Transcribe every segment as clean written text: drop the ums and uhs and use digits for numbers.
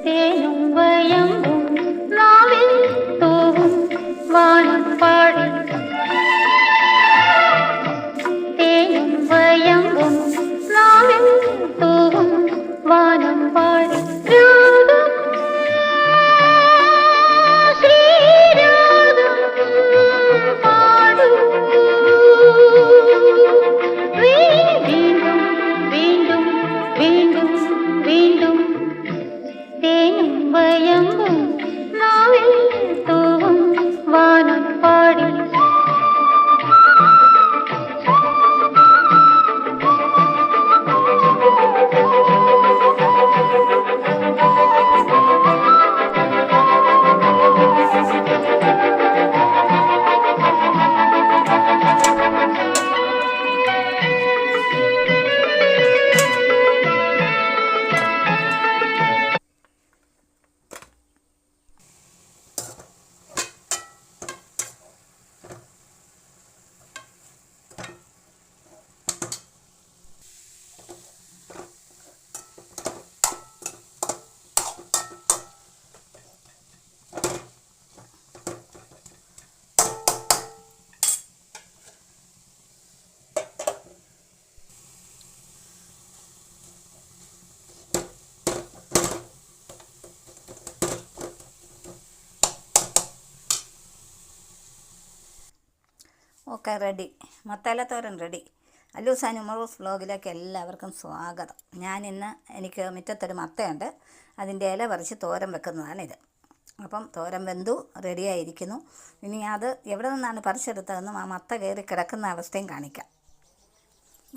തേനും വയമ്പും നാവിൽ തൂവും വാനം പാടി. തേനും വയമ്പും നാവിൽ തൂവും വാനം പാടി. രാഗം ശ്രീരാഗം പാടൂ. വീണ്ടും വീണ്ടും വീണ്ടും വീണ്ടും തേനും വയമ്പും നാവിൽ തൂവും വാനം പാടി. Okay, ready. മസാലത്തോരൻ റെഡി. അല്ലൂസ് ആനിമൽസ് വ്ലോഗിലേക്ക് എല്ലാവർക്കും സ്വാഗതം. എനിക്ക് മുറ്റത്തൊരു മത്തയുണ്ട്, അതിൻ്റെ ഇല പറിച്ച് തോരൻ വെക്കുന്നതാണിത്. അപ്പം തോരൻ വെന്തു റെഡിയായിരിക്കുന്നു. ഇനി അത് എവിടെ നിന്നാണ് പറിച്ചെടുത്തതെന്നും ആ മത്ത കയറി കിടക്കുന്ന അവസ്ഥയും കാണിക്കാം.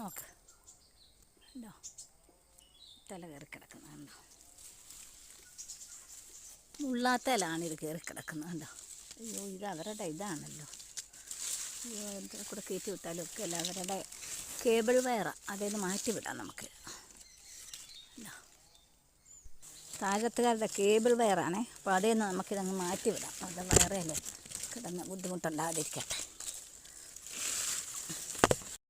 നോക്ക്, തല കയറി കിടക്കുന്നുണ്ടോ? മുള്ളാത്തലാണ് ഇത് കയറി കിടക്കുന്നുണ്ടോ? അയ്യോ, ഇത് അവരുടെ ഇതാണല്ലോ. ഇതിൽ കൂടെ കയറ്റി വിട്ടാലും ഒക്കെ അല്ല, അവരുടെ കേബിൾ വയറാണ്. അതേന്ന് മാറ്റി വിടാം നമുക്ക്. താഴത്തുകാരുടെ കേബിൾ വയറാണേ, അപ്പോൾ അതേന്ന് നമുക്കിതങ്ങ് മാറ്റി വിടാം. അത് വയറേല് കിടന്ന് ബുദ്ധിമുട്ടുണ്ടാകാതിരിക്കട്ടെ.